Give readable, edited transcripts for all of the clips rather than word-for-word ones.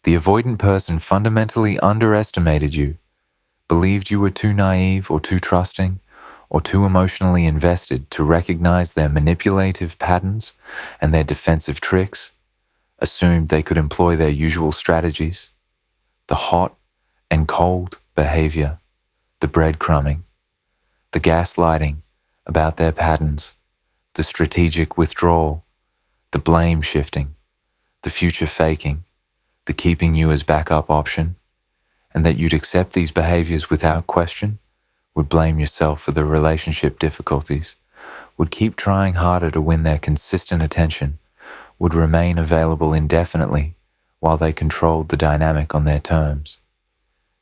The avoidant person fundamentally underestimated you, believed you were too naive or too trusting or too emotionally invested to recognize their manipulative patterns and their defensive tricks, assumed they could employ their usual strategies, the hot and cold behavior, the breadcrumbing, the gaslighting about their patterns, the strategic withdrawal, the blame shifting, the future faking, the keeping you as backup option, and that you'd accept these behaviors without question, would blame yourself for the relationship difficulties, would keep trying harder to win their consistent attention, would remain available indefinitely while they controlled the dynamic on their terms.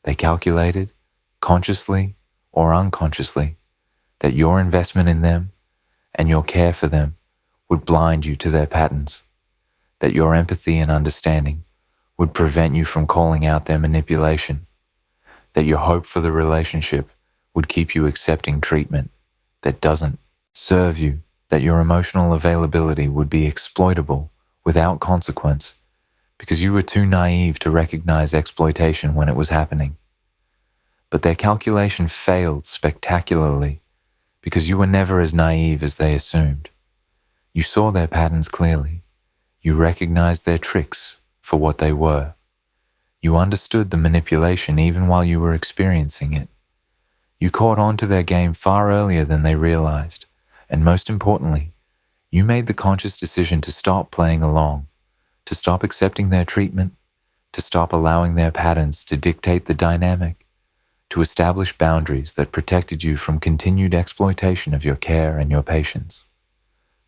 They calculated, consciously or unconsciously, that your investment in them and your care for them would blind you to their patterns, that your empathy and understanding would prevent you from calling out their manipulation, that your hope for the relationship would keep you accepting treatment that doesn't serve you, that your emotional availability would be exploitable without consequence because you were too naive to recognize exploitation when it was happening. But their calculation failed spectacularly because you were never as naive as they assumed. You saw their patterns clearly. You recognized their tricks for what they were. You understood the manipulation even while you were experiencing it. You caught on to their game far earlier than they realized, and most importantly, you made the conscious decision to stop playing along, to stop accepting their treatment, to stop allowing their patterns to dictate the dynamic, to establish boundaries that protected you from continued exploitation of your care and your patience.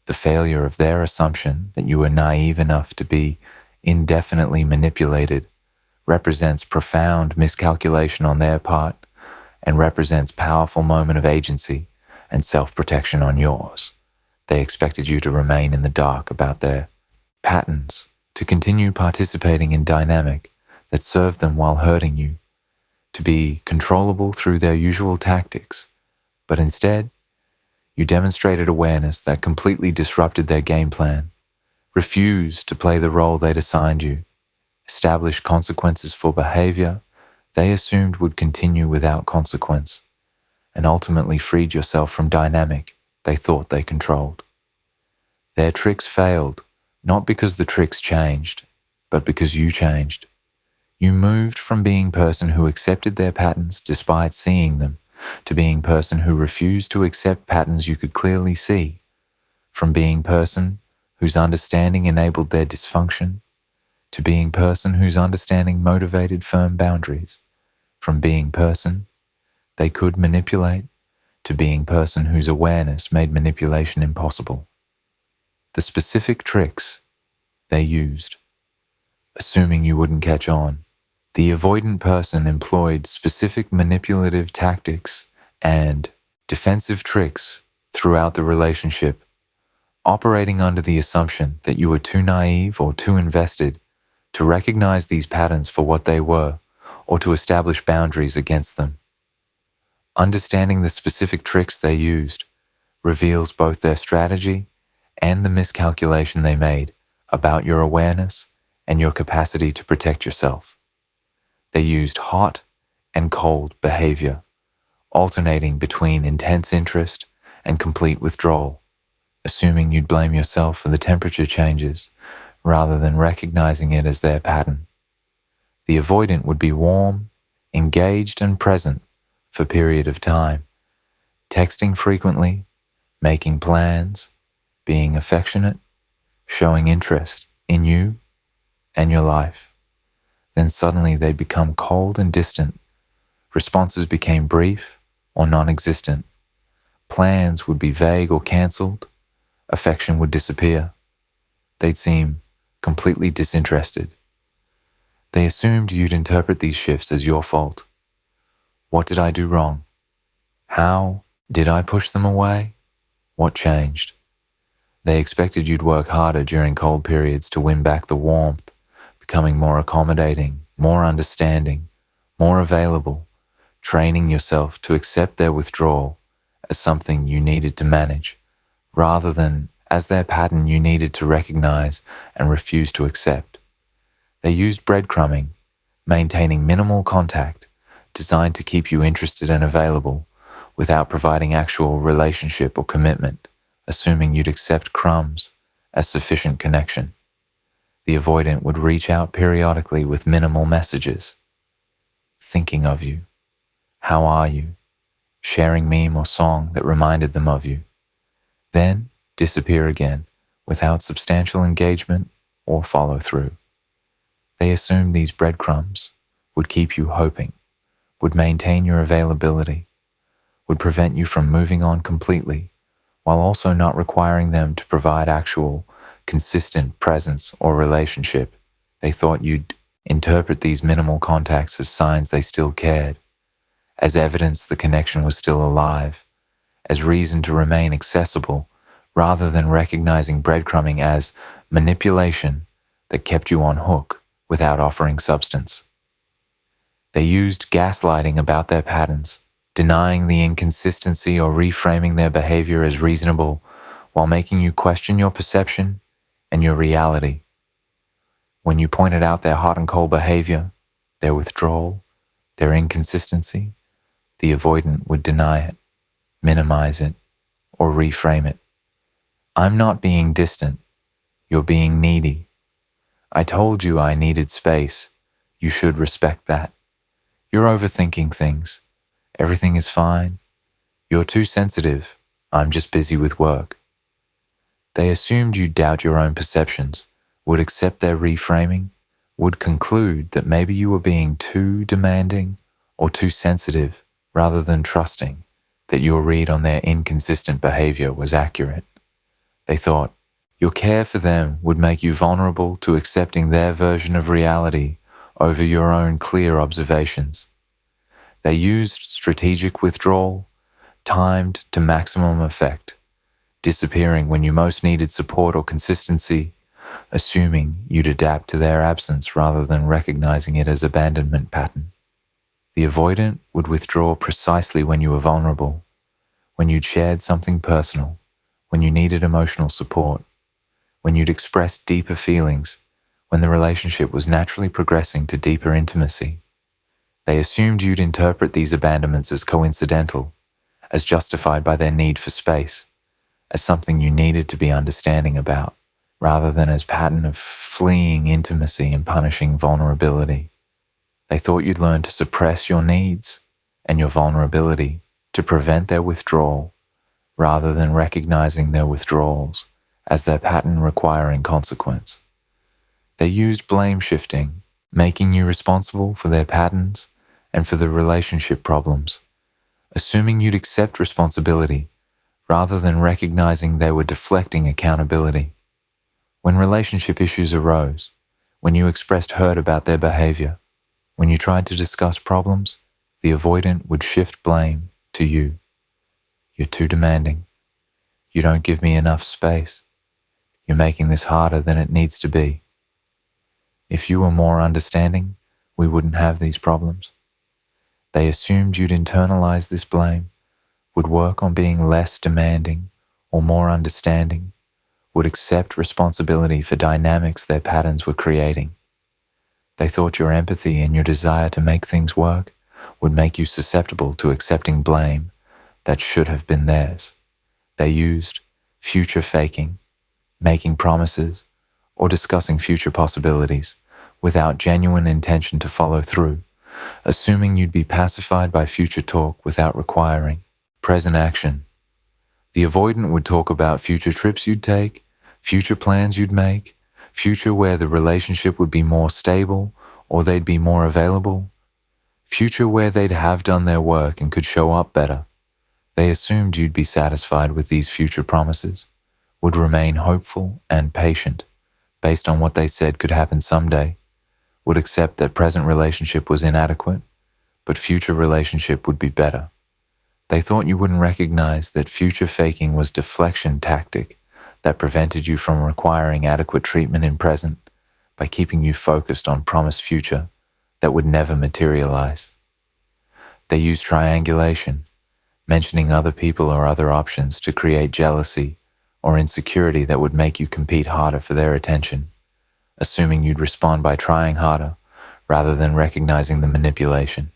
The failure of their assumption that you were naive enough to be indefinitely manipulated represents profound miscalculation on their part and represents powerful moment of agency and self-protection on yours. They expected you to remain in the dark about their patterns, to continue participating in dynamic that served them while hurting you, to be controllable through their usual tactics, but instead, you demonstrated awareness that completely disrupted their game plan, refused to play the role they'd assigned you, established consequences for behavior they assumed would continue without consequence, and ultimately freed yourself from dynamic they thought they controlled. Their tricks failed, not because the tricks changed, but because you changed. You moved from being person who accepted their patterns despite seeing them, to being person who refused to accept patterns you could clearly see, from being person whose understanding enabled their dysfunction, to being person whose understanding motivated firm boundaries, from being person they could manipulate, to being person whose awareness made manipulation impossible. The specific tricks they used, assuming you wouldn't catch on, the avoidant person employed specific manipulative tactics and defensive tricks throughout the relationship, operating under the assumption that you were too naive or too invested to recognize these patterns for what they were or to establish boundaries against them. Understanding the specific tricks they used reveals both their strategy and the miscalculation they made about your awareness and your capacity to protect yourself. They used hot and cold behavior, alternating between intense interest and complete withdrawal, assuming you'd blame yourself for the temperature changes rather than recognizing it as their pattern. The avoidant would be warm, engaged, and present for a period of time, texting frequently, making plans, being affectionate, showing interest in you and your life. Then suddenly they'd become cold and distant. Responses became brief or non-existent. Plans would be vague or cancelled. Affection would disappear. They'd seem completely disinterested. They assumed you'd interpret these shifts as your fault. What did I do wrong? How did I push them away? What changed? They expected you'd work harder during cold periods to win back the warmth, becoming more accommodating, more understanding, more available, training yourself to accept their withdrawal as something you needed to manage, rather than as their pattern you needed to recognize and refuse to accept. They used breadcrumbing, maintaining minimal contact, designed to keep you interested and available without providing actual relationship or commitment, assuming you'd accept crumbs as sufficient connection. The avoidant would reach out periodically with minimal messages. Thinking of you. How are you? Sharing meme or song that reminded them of you. Then disappear again without substantial engagement or follow through. They assumed these breadcrumbs would keep you hoping, would maintain your availability, would prevent you from moving on completely, while also not requiring them to provide actual, consistent presence or relationship. They thought you'd interpret these minimal contacts as signs they still cared, as evidence the connection was still alive, as reason to remain accessible, rather than recognizing breadcrumbing as manipulation that kept you on hook without offering substance. They used gaslighting about their patterns, denying the inconsistency or reframing their behavior as reasonable while making you question your perception and your reality. When you pointed out their hot and cold behavior, their withdrawal, their inconsistency, the avoidant would deny it, minimize it, or reframe it. I'm not being distant. You're being needy. I told you I needed space. You should respect that. You're overthinking things. Everything is fine. You're too sensitive. I'm just busy with work. They assumed you'd doubt your own perceptions, would accept their reframing, would conclude that maybe you were being too demanding or too sensitive rather than trusting that your read on their inconsistent behavior was accurate. They thought your care for them would make you vulnerable to accepting their version of reality over your own clear observations. They used strategic withdrawal, timed to maximum effect, disappearing when you most needed support or consistency, assuming you'd adapt to their absence rather than recognizing it as abandonment pattern. The avoidant would withdraw precisely when you were vulnerable, when you'd shared something personal, when you needed emotional support, when you'd expressed deeper feelings, when the relationship was naturally progressing to deeper intimacy. They assumed you'd interpret these abandonments as coincidental, as justified by their need for space, as something you needed to be understanding about, rather than as pattern of fleeing intimacy and punishing vulnerability. They thought you'd learn to suppress your needs and your vulnerability to prevent their withdrawal, rather than recognizing their withdrawals as their pattern requiring consequence. They used blame shifting, making you responsible for their patterns and for the relationship problems, assuming you'd accept responsibility rather than recognizing they were deflecting accountability. When relationship issues arose, when you expressed hurt about their behavior, when you tried to discuss problems, the avoidant would shift blame to you. You're too demanding. You don't give me enough space. You're making this harder than it needs to be. If you were more understanding, we wouldn't have these problems. They assumed you'd internalize this blame, would work on being less demanding or more understanding, would accept responsibility for dynamics their patterns were creating. They thought your empathy and your desire to make things work would make you susceptible to accepting blame that should have been theirs. They used future faking, making promises, or discussing future possibilities without genuine intention to follow through, assuming you'd be pacified by future talk without requiring present action. The avoidant would talk about future trips you'd take, future plans you'd make, future where the relationship would be more stable or they'd be more available, future where they'd have done their work and could show up better. They assumed you'd be satisfied with these future promises, would remain hopeful and patient based on what they said could happen someday, would accept that present relationship was inadequate, but future relationship would be better. They thought you wouldn't recognize that future faking was deflection tactic that prevented you from requiring adequate treatment in present by keeping you focused on promised future that would never materialize. They used triangulation, mentioning other people or other options to create jealousy or insecurity that would make you compete harder for their attention, assuming you'd respond by trying harder rather than recognizing the manipulation.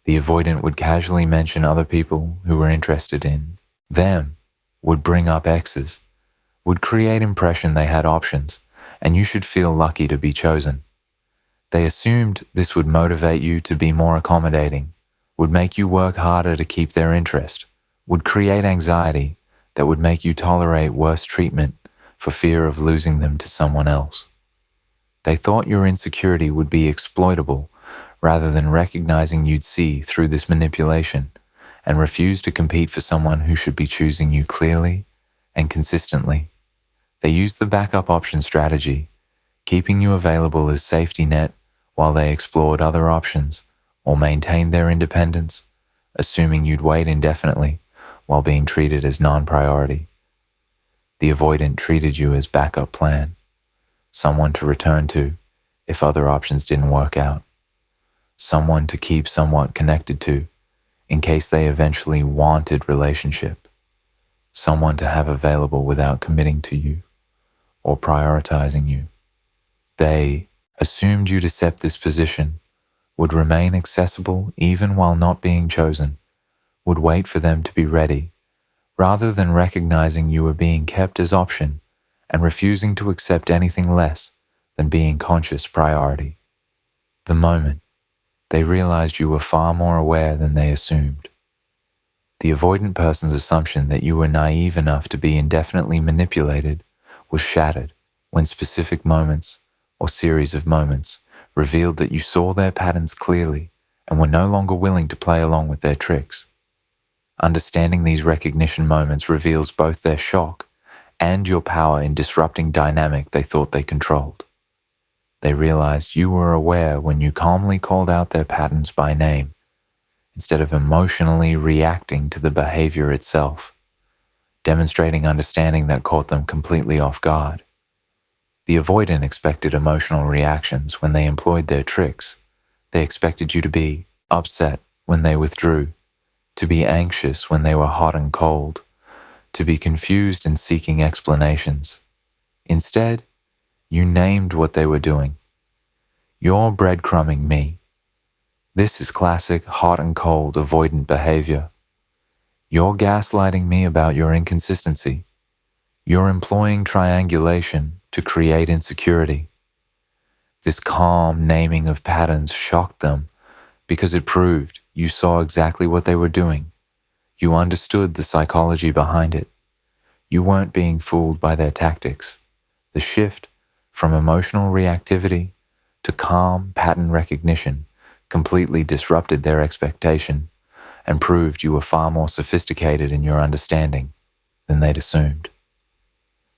The avoidant would casually mention other people who were interested in them, would bring up exes, would create impression they had options, and you should feel lucky to be chosen. They assumed this would motivate you to be more accommodating, would make you work harder to keep their interest, would create anxiety that would make you tolerate worse treatment for fear of losing them to someone else. They thought your insecurity would be exploitable rather than recognizing you'd see through this manipulation and refuse to compete for someone who should be choosing you clearly and consistently. They used the backup option strategy, keeping you available as safety net while they explored other options or maintained their independence, assuming you'd wait indefinitely while being treated as non-priority. The avoidant treated you as backup plan, someone to return to if other options didn't work out, someone to keep somewhat connected to in case they eventually wanted relationship, someone to have available without committing to you or prioritizing you. They assumed you'd accept this position, would remain accessible even while not being chosen, would wait for them to be ready, rather than recognizing you were being kept as option and refusing to accept anything less than being conscious priority. The moment they realized you were far more aware than they assumed. The avoidant person's assumption that you were naive enough to be indefinitely manipulated was shattered when specific moments or series of moments revealed that you saw their patterns clearly and were no longer willing to play along with their tricks. Understanding these recognition moments reveals both their shock and your power in disrupting dynamic they thought they controlled. They realized you were aware when you calmly called out their patterns by name, instead of emotionally reacting to the behavior itself, demonstrating understanding that caught them completely off guard. The avoidant expected emotional reactions when they employed their tricks. They expected you to be upset when they withdrew, to be anxious when they were hot and cold, to be confused and seeking explanations. Instead, you named what they were doing. You're breadcrumbing me. This is classic hot and cold avoidant behavior. You're gaslighting me about your inconsistency. You're employing triangulation to create insecurity. This calm naming of patterns shocked them because it proved you saw exactly what they were doing. You understood the psychology behind it. You weren't being fooled by their tactics. The shift from emotional reactivity to calm pattern recognition completely disrupted their expectation and proved you were far more sophisticated in your understanding than they'd assumed.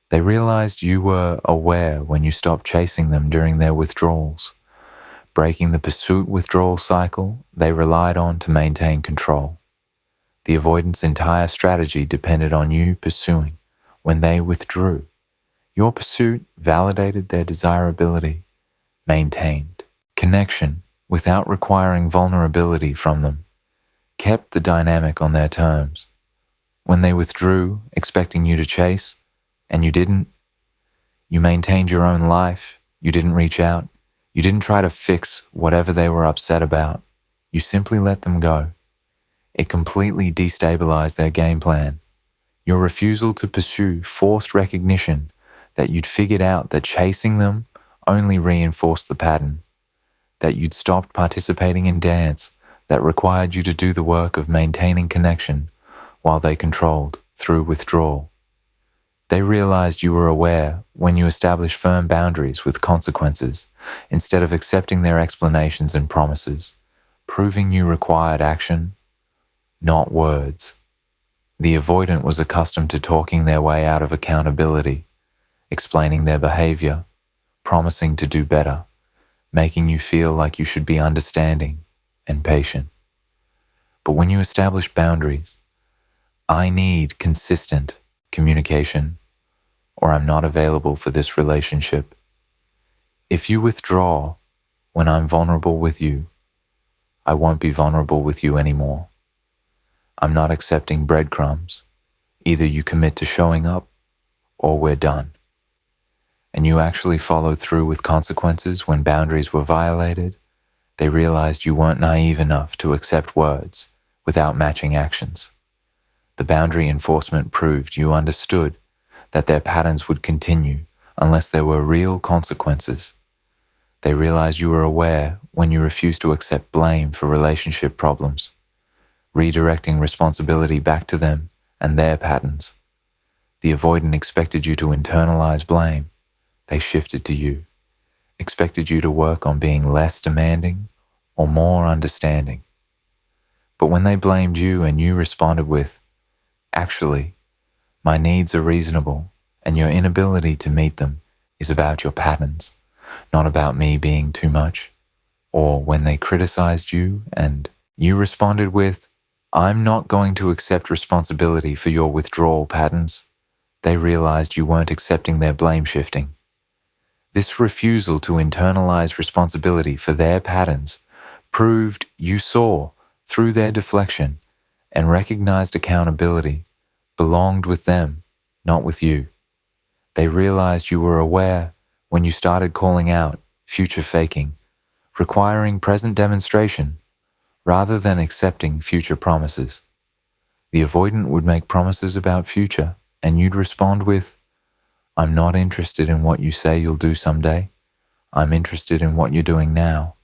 They realized you were aware when you stopped chasing them during their withdrawals, breaking the pursuit-withdrawal cycle they relied on to maintain control. The avoidant's entire strategy depended on you pursuing when they withdrew. Your pursuit validated their desirability, maintained connection without requiring vulnerability from them, kept the dynamic on their terms. When they withdrew, expecting you to chase, and you didn't, you maintained your own life, you didn't reach out, you didn't try to fix whatever they were upset about, you simply let them go. It completely destabilized their game plan. Your refusal to pursue forced recognition that you'd figured out that chasing them only reinforced the pattern, that you'd stopped participating in dance that required you to do the work of maintaining connection while they controlled through withdrawal. They realized you were aware when you established firm boundaries with consequences instead of accepting their explanations and promises, proving you required action, not words. The avoidant was accustomed to talking their way out of accountability, explaining their behavior, promising to do better, making you feel like you should be understanding and patient. But when you establish boundaries, I need consistent communication, or I'm not available for this relationship. If you withdraw when I'm vulnerable with you, I won't be vulnerable with you anymore. I'm not accepting breadcrumbs. Either you commit to showing up, or we're done. and you actually followed through with consequences when boundaries were violated, they realized you weren't naive enough to accept words without matching actions. The boundary enforcement proved you understood that their patterns would continue unless there were real consequences. They realized you were aware when you refused to accept blame for relationship problems, redirecting responsibility back to them and their patterns. The avoidant expected you to internalize blame. They shifted to you, expected you to work on being less demanding or more understanding. But when they blamed you and you responded with, "Actually, my needs are reasonable and your inability to meet them is about your patterns, not about me being too much," or when they criticized you and you responded with, "I'm not going to accept responsibility for your withdrawal patterns," they realized you weren't accepting their blame shifting. This refusal to internalize responsibility for their patterns proved you saw through their deflection and recognized accountability belonged with them, not with you. They realized you were aware when you started calling out future faking, requiring present demonstration rather than accepting future promises. The avoidant would make promises about future, and you'd respond with, "I'm not interested in what you say you'll do someday. I'm interested in what you're doing now."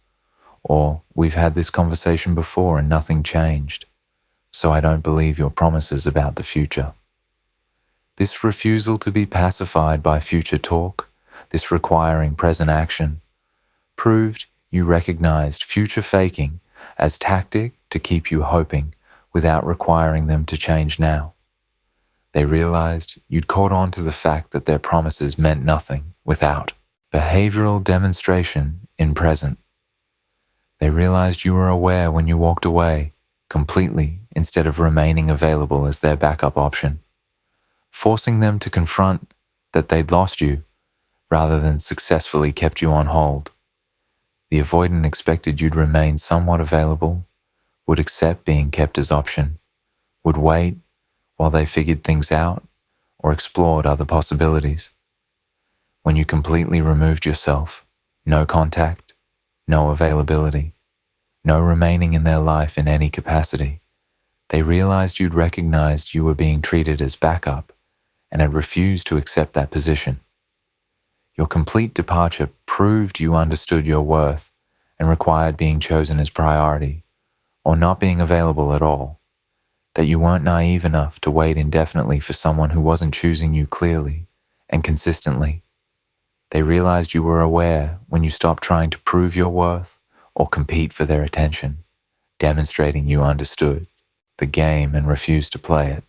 Or, "We've had this conversation before and nothing changed, so I don't believe your promises about the future." This refusal to be pacified by future talk, this requiring present action, proved you recognized future faking as tactic to keep you hoping without requiring them to change now. They realized you'd caught on to the fact that their promises meant nothing without behavioral demonstration in present. They realized you were aware when you walked away completely instead of remaining available as their backup option, forcing them to confront that they'd lost you rather than successfully kept you on hold. The avoidant expected you'd remain somewhat available, would accept being kept as option, would wait while they figured things out or explored other possibilities. When you completely removed yourself, no contact, no availability, no remaining in their life in any capacity, they realized you'd recognized you were being treated as backup and had refused to accept that position. Your complete departure proved you understood your worth and required being chosen as priority, or not being available at all, that you weren't naive enough to wait indefinitely for someone who wasn't choosing you clearly and consistently. They realized you were aware when you stopped trying to prove your worth or compete for their attention, demonstrating you understood the game and refused to play it.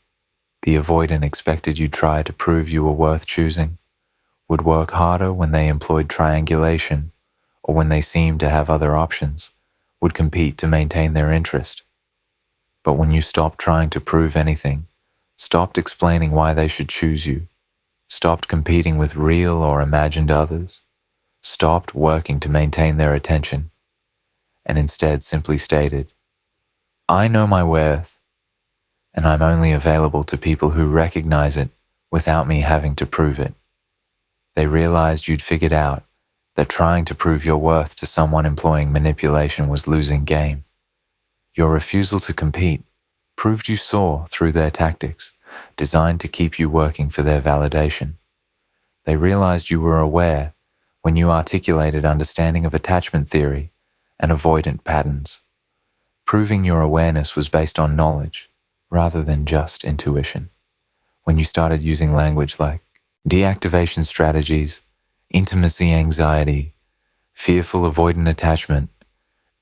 The avoidant expected you'd try to prove you were worth choosing, would work harder when they employed triangulation or when they seemed to have other options, would compete to maintain their interest. But when you stopped trying to prove anything, stopped explaining why they should choose you, stopped competing with real or imagined others, stopped working to maintain their attention, and instead simply stated, "I know my worth, and I'm only available to people who recognize it without me having to prove it." They realized you'd figured out that trying to prove your worth to someone employing manipulation was losing game. Your refusal to compete proved you saw through their tactics, designed to keep you working for their validation. They realized you were aware when you articulated understanding of attachment theory and avoidant patterns, proving your awareness was based on knowledge rather than just intuition. When you started using language like deactivation strategies, intimacy anxiety, fearful avoidant attachment,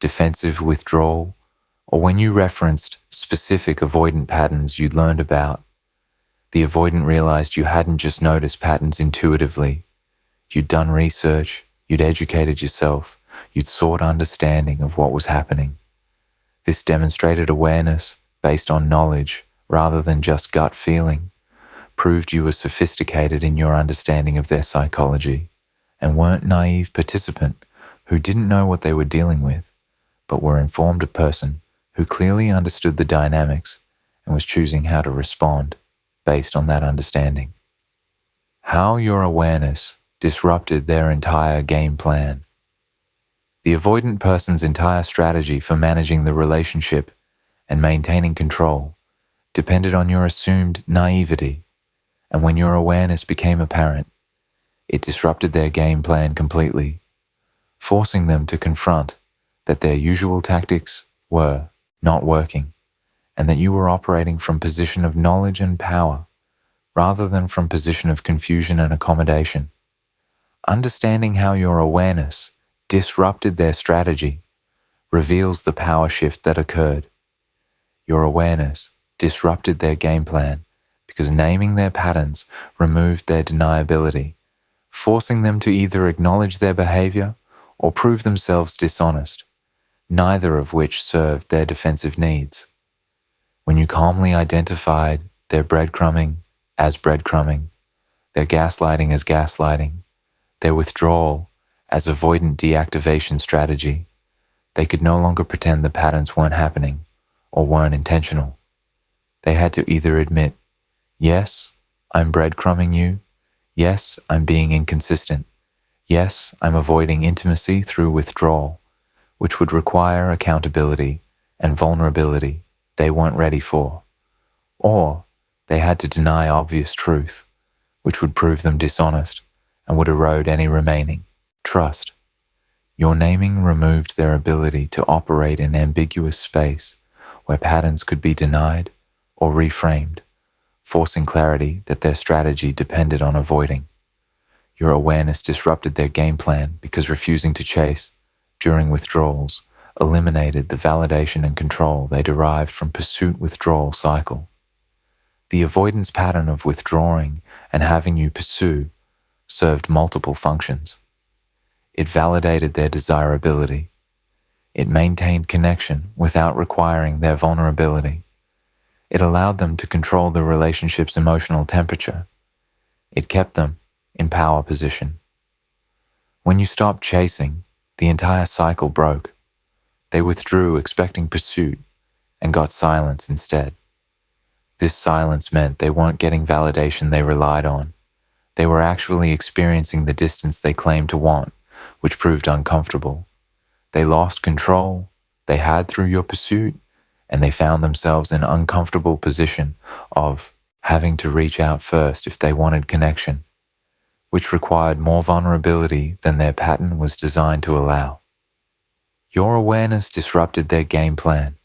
defensive withdrawal, or when you referenced specific avoidant patterns you'd learned about, the avoidant realized you hadn't just noticed patterns intuitively. You'd done research, you'd educated yourself, you'd sought understanding of what was happening. This demonstrated awareness based on knowledge rather than just gut feeling, proved you were sophisticated in your understanding of their psychology and weren't naive participant who didn't know what they were dealing with, but were informed a person who clearly understood the dynamics and was choosing how to respond based on that understanding. How your awareness disrupted their entire game plan. The avoidant person's entire strategy for managing the relationship and maintaining control depended on your assumed naivety, and when your awareness became apparent, it disrupted their game plan completely, forcing them to confront that their usual tactics were not working, and that you were operating from position of knowledge and power rather than from position of confusion and accommodation. Understanding how your awareness disrupted their strategy reveals the power shift that occurred. Your awareness disrupted their game plan because naming their patterns removed their deniability, forcing them to either acknowledge their behavior or prove themselves dishonest, neither of which served their defensive needs. When you calmly identified their breadcrumbing as breadcrumbing, their gaslighting as gaslighting, their withdrawal as avoidant deactivation strategy, they could no longer pretend the patterns weren't happening or weren't intentional. They had to either admit, yes, I'm breadcrumbing you. Yes, I'm being inconsistent. Yes, I'm avoiding intimacy through withdrawal, which would require accountability and vulnerability they weren't ready for. Or they had to deny obvious truth, which would prove them dishonest and would erode any remaining trust. Your naming removed their ability to operate in ambiguous space where patterns could be denied or reframed, forcing clarity that their strategy depended on avoiding. Your awareness disrupted their game plan because refusing to chase during withdrawals eliminated the validation and control they derived from pursuit-withdrawal cycle. The avoidance pattern of withdrawing and having you pursue served multiple functions. It validated their desirability. It maintained connection without requiring their vulnerability. It allowed them to control the relationship's emotional temperature. It kept them in power position. When you stopped chasing, the entire cycle broke. They withdrew expecting pursuit and got silence instead. This silence meant they weren't getting validation they relied on. They were actually experiencing the distance they claimed to want, which proved uncomfortable. They lost control they had through your pursuit, and they found themselves in an uncomfortable position of having to reach out first if they wanted connection, which required more vulnerability than their pattern was designed to allow. Your awareness disrupted their game plan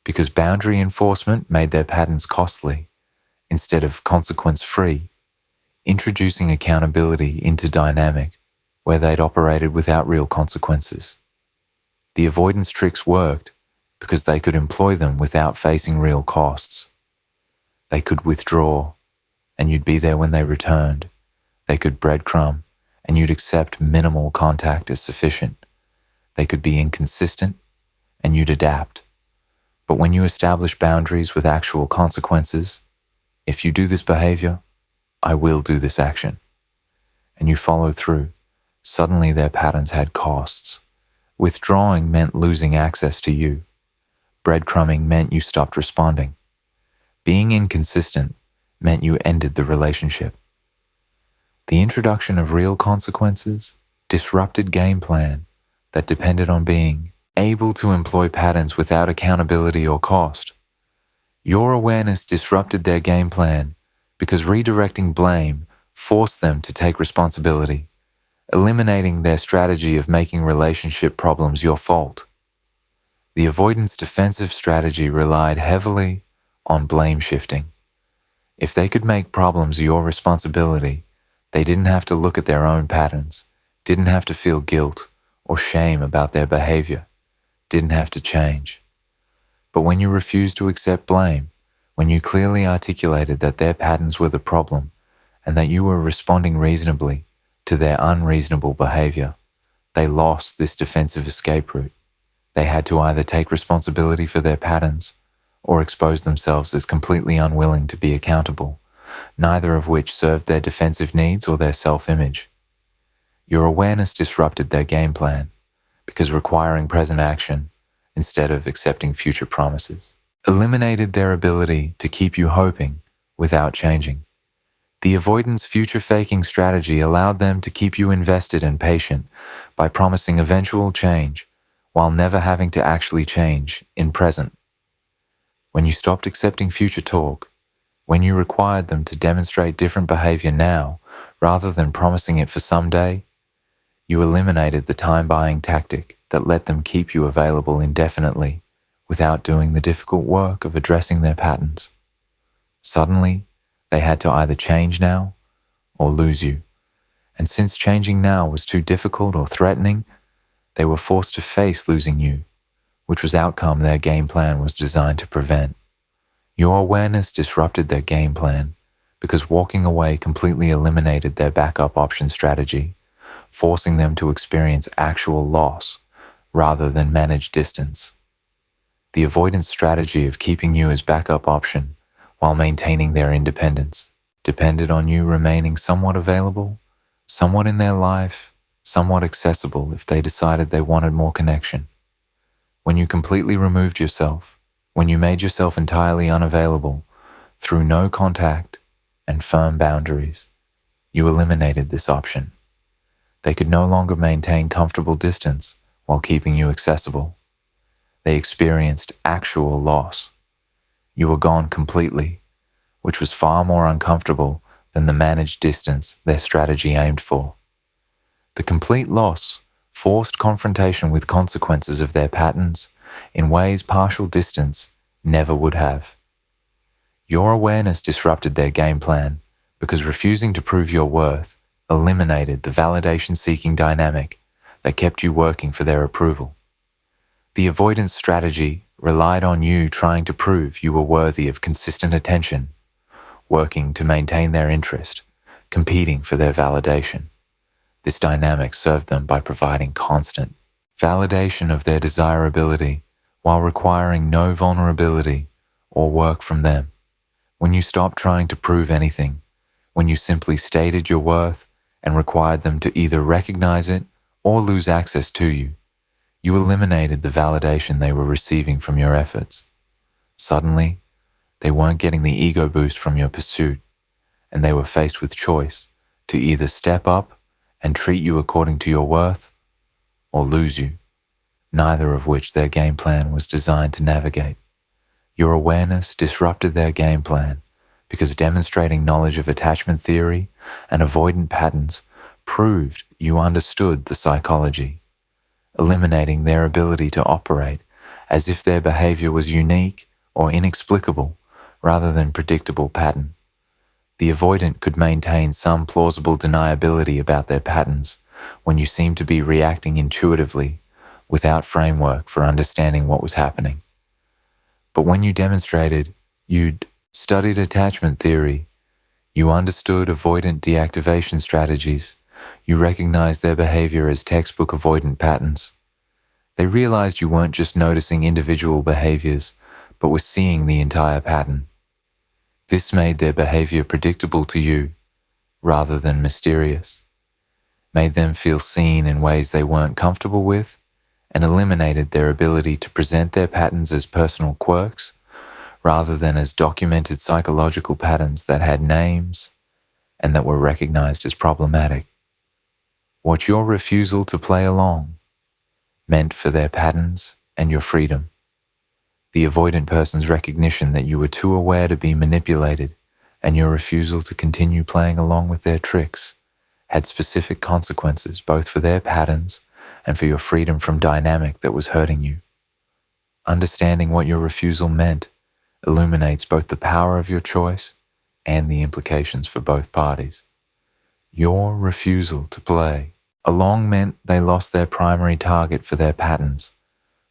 because boundary enforcement made their patterns costly instead of consequence-free, introducing accountability into dynamic where they'd operated without real consequences. The avoidance tricks worked because they could employ them without facing real costs. They could withdraw, and you'd be there when they returned. They could breadcrumb, and you'd accept minimal contact as sufficient. They could be inconsistent, and you'd adapt. But when you establish boundaries with actual consequences, if you do this behavior, I will do this action, and you follow through, suddenly their patterns had costs. Withdrawing meant losing access to you. Breadcrumbing meant you stopped responding. Being inconsistent meant you ended the relationship. The introduction of real consequences disrupted game plan that depended on being able to employ patterns without accountability or cost. Your awareness disrupted their game plan because redirecting blame forced them to take responsibility, eliminating their strategy of making relationship problems your fault. The avoidance defensive strategy relied heavily on blame shifting. If they could make problems your responsibility, they didn't have to look at their own patterns, didn't have to feel guilt or shame about their behavior, didn't have to change. But when you refused to accept blame, when you clearly articulated that their patterns were the problem and that you were responding reasonably to their unreasonable behavior, they lost this defensive escape route. They had to either take responsibility for their patterns or expose themselves as completely unwilling to be accountable, neither of which served their defensive needs or their self-image. Your awareness disrupted their game plan because requiring present action instead of accepting future promises eliminated their ability to keep you hoping without changing. The avoidance future-faking strategy allowed them to keep you invested and patient by promising eventual change while never having to actually change in present. When you stopped accepting future talk, when you required them to demonstrate different behavior now rather than promising it for someday, you eliminated the time-buying tactic that let them keep you available indefinitely without doing the difficult work of addressing their patterns. Suddenly, they had to either change now or lose you. And since changing now was too difficult or threatening, they were forced to face losing you, which was outcome their game plan was designed to prevent. Your awareness disrupted their game plan because walking away completely eliminated their backup option strategy, forcing them to experience actual loss rather than manage distance. The avoidance strategy of keeping you as backup option while maintaining their independence depended on you remaining somewhat available, somewhat in their life, somewhat accessible if they decided they wanted more connection. When you completely removed yourself, when you made yourself entirely unavailable through no contact and firm boundaries, you eliminated this option. They could no longer maintain comfortable distance while keeping you accessible. They experienced actual loss. You were gone completely, which was far more uncomfortable than the managed distance their strategy aimed for. The complete loss forced confrontation with consequences of their patterns in ways partial distance never would have. Your awareness disrupted their game plan because refusing to prove your worth eliminated the validation-seeking dynamic that kept you working for their approval. The avoidance strategy relied on you trying to prove you were worthy of consistent attention, working to maintain their interest, competing for their validation. This dynamic served them by providing constant validation of their desirability while requiring no vulnerability or work from them. When you stopped trying to prove anything, when you simply stated your worth and required them to either recognize it or lose access to you, you eliminated the validation they were receiving from your efforts. Suddenly, they weren't getting the ego boost from your pursuit, and they were faced with choice to either step up and treat you according to your worth or lose you, neither of which their game plan was designed to navigate. Your awareness disrupted their game plan because demonstrating knowledge of attachment theory and avoidant patterns proved you understood the psychology, eliminating their ability to operate as if their behavior was unique or inexplicable rather than predictable pattern. The avoidant could maintain some plausible deniability about their patterns when you seemed to be reacting intuitively without framework for understanding what was happening. But when you demonstrated you'd studied attachment theory, you understood avoidant deactivation strategies, you recognized their behavior as textbook avoidant patterns. They realized you weren't just noticing individual behaviors, but were seeing the entire pattern. This made their behavior predictable to you, rather than mysterious, made them feel seen in ways they weren't comfortable with, and eliminated their ability to present their patterns as personal quirks, rather than as documented psychological patterns that had names and that were recognized as problematic. What your refusal to play along meant for their patterns and your freedom. The avoidant person's recognition that you were too aware to be manipulated and your refusal to continue playing along with their tricks had specific consequences both for their patterns and for your freedom from dynamic that was hurting you. Understanding what your refusal meant illuminates both the power of your choice and the implications for both parties. Your refusal to play along meant they lost their primary target for their patterns,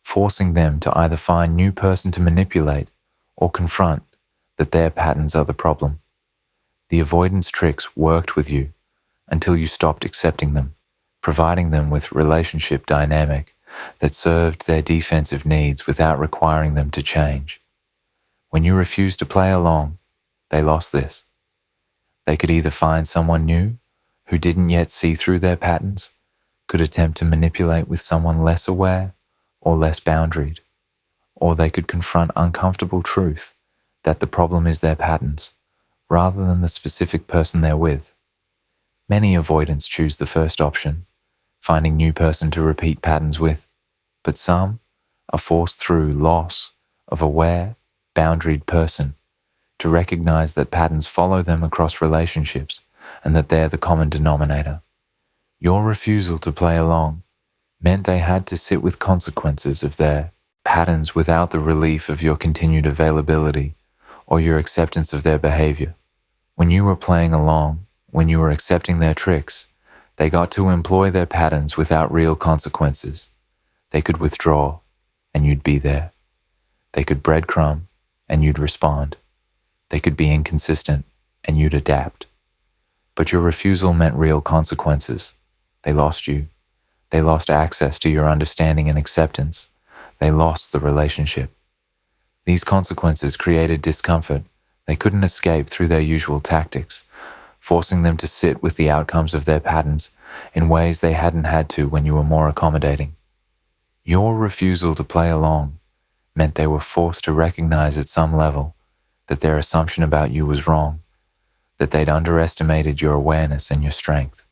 forcing them to either find new person to manipulate or confront that their patterns are the problem. The avoidance tricks worked with you until you stopped accepting them, providing them with relationship dynamic that served their defensive needs without requiring them to change. When you refused to play along, they lost this. They could either find someone new who didn't yet see through their patterns, could attempt to manipulate with someone less aware or less boundaried, or they could confront uncomfortable truth that the problem is their patterns, rather than the specific person they're with. Many avoidants choose the first option, finding new person to repeat patterns with, but some are forced through loss of aware, boundaried person to recognize that patterns follow them across relationships and that they're the common denominator. Your refusal to play along meant they had to sit with consequences of their patterns without the relief of your continued availability or your acceptance of their behavior. When you were playing along, when you were accepting their tricks, they got to employ their patterns without real consequences. They could withdraw, and you'd be there. They could breadcrumb, and you'd respond. They could be inconsistent, and you'd adapt. But your refusal meant real consequences. They lost you. They lost access to your understanding and acceptance. They lost the relationship. These consequences created discomfort they couldn't escape through their usual tactics, forcing them to sit with the outcomes of their patterns in ways they hadn't had to when you were more accommodating. Your refusal to play along meant they were forced to recognize at some level that their assumption about you was wrong, that they'd underestimated your awareness and your strength.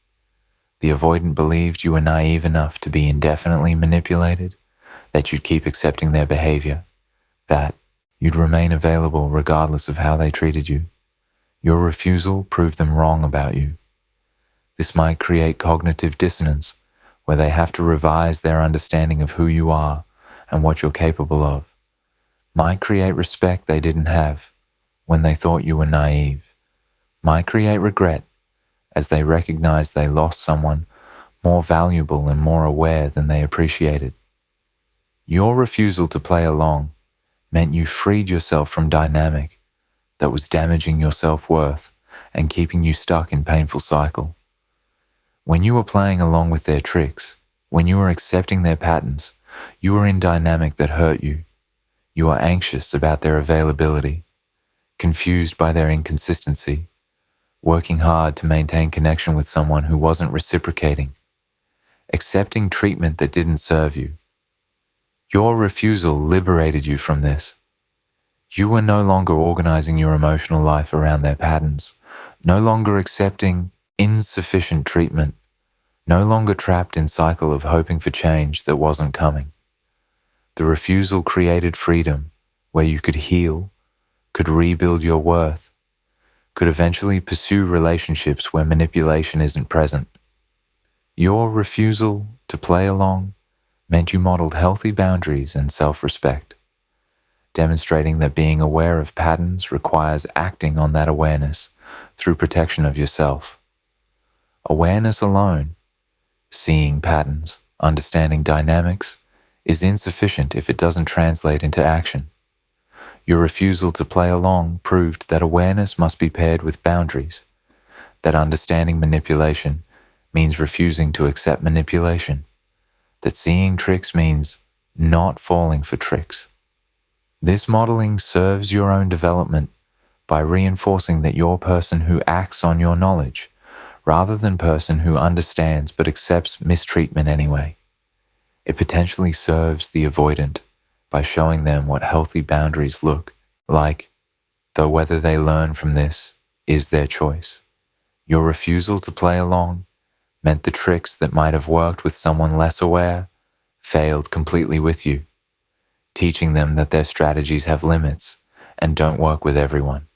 The avoidant believed you were naive enough to be indefinitely manipulated, that you'd keep accepting their behavior, that you'd remain available regardless of how they treated you. Your refusal proved them wrong about you. This might create cognitive dissonance, where they have to revise their understanding of who you are and what you're capable of. Might create respect they didn't have when they thought you were naive. Might create regret as they recognize they lost someone more valuable and more aware than they appreciated. Your refusal to play along meant you freed yourself from dynamic that was damaging your self-worth and keeping you stuck in painful cycle. When you were playing along with their tricks, when you were accepting their patterns, you were in dynamic that hurt you. You were anxious about their availability, confused by their inconsistency, working hard to maintain connection with someone who wasn't reciprocating, accepting treatment that didn't serve you. Your refusal liberated you from this. You were no longer organizing your emotional life around their patterns, no longer accepting insufficient treatment, no longer trapped in cycle of hoping for change that wasn't coming. The refusal created freedom where you could heal, could rebuild your worth, could eventually pursue relationships where manipulation isn't present. Your refusal to play along meant you modeled healthy boundaries and self-respect, demonstrating that being aware of patterns requires acting on that awareness through protection of yourself. Awareness alone, seeing patterns, understanding dynamics, is insufficient if it doesn't translate into action. Your refusal to play along proved that awareness must be paired with boundaries, that understanding manipulation means refusing to accept manipulation, that seeing tricks means not falling for tricks. This modeling serves your own development by reinforcing that you're a person who acts on your knowledge, rather than person who understands but accepts mistreatment anyway. It potentially serves the avoidant by showing them what healthy boundaries look like, though whether they learn from this is their choice. Your refusal to play along meant the tricks that might have worked with someone less aware failed completely with you, teaching them that their strategies have limits and don't work with everyone.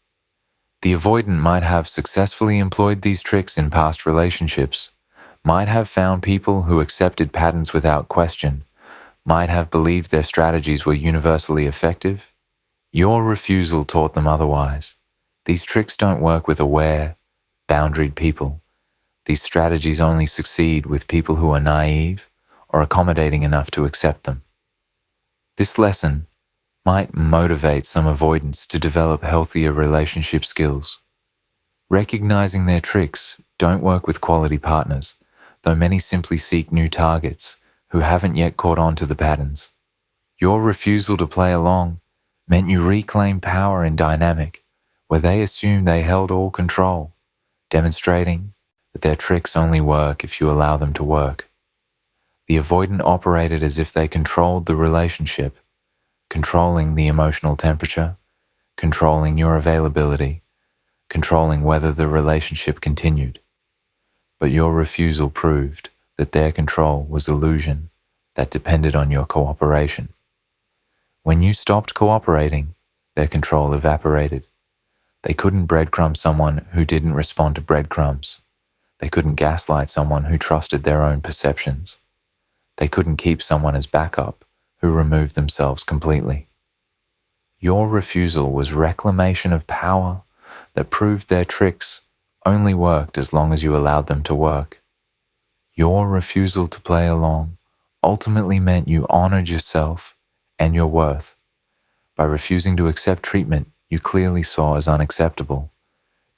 The avoidant might have successfully employed these tricks in past relationships, might have found people who accepted patterns without question, might have believed their strategies were universally effective. Your refusal taught them otherwise. These tricks don't work with aware, boundaried people. These strategies only succeed with people who are naive or accommodating enough to accept them. This lesson might motivate some avoidants to develop healthier relationship skills. Recognizing their tricks don't work with quality partners, though many simply seek new targets who haven't yet caught on to the patterns. Your refusal to play along meant you reclaim power in dynamic, where they assume they held all control, demonstrating that their tricks only work if you allow them to work. The avoidant operated as if they controlled the relationship, controlling the emotional temperature, controlling your availability, controlling whether the relationship continued. But your refusal proved that their control was illusion that depended on your cooperation. When you stopped cooperating, their control evaporated. They couldn't breadcrumb someone who didn't respond to breadcrumbs. They couldn't gaslight someone who trusted their own perceptions. They couldn't keep someone as backup who removed themselves completely. Your refusal was reclamation of power that proved their tricks only worked as long as you allowed them to work. Your refusal to play along ultimately meant you honored yourself and your worth. By refusing to accept treatment you clearly saw as unacceptable,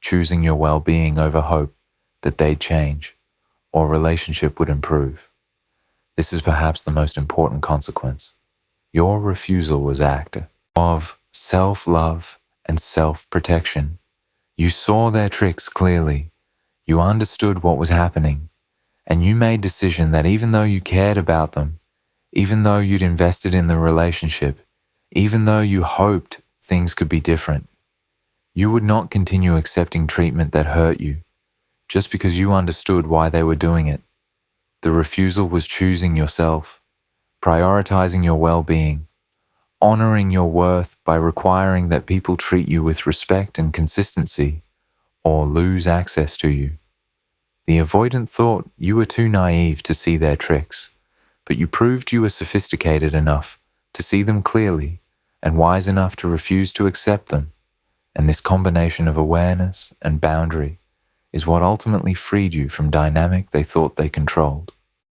choosing your well-being over hope that they'd change or relationship would improve. This is perhaps the most important consequence. Your refusal was an act of self-love and self-protection. You saw their tricks clearly, you understood what was happening, and you made a decision that even though you cared about them, even though you'd invested in the relationship, even though you hoped things could be different, you would not continue accepting treatment that hurt you, just because you understood why they were doing it. The refusal was choosing yourself, prioritizing your well-being, honoring your worth by requiring that people treat you with respect and consistency, or lose access to you. The avoidant thought you were too naive to see their tricks, but you proved you were sophisticated enough to see them clearly and wise enough to refuse to accept them, and this combination of awareness and boundary is what ultimately freed you from dynamic they thought they controlled.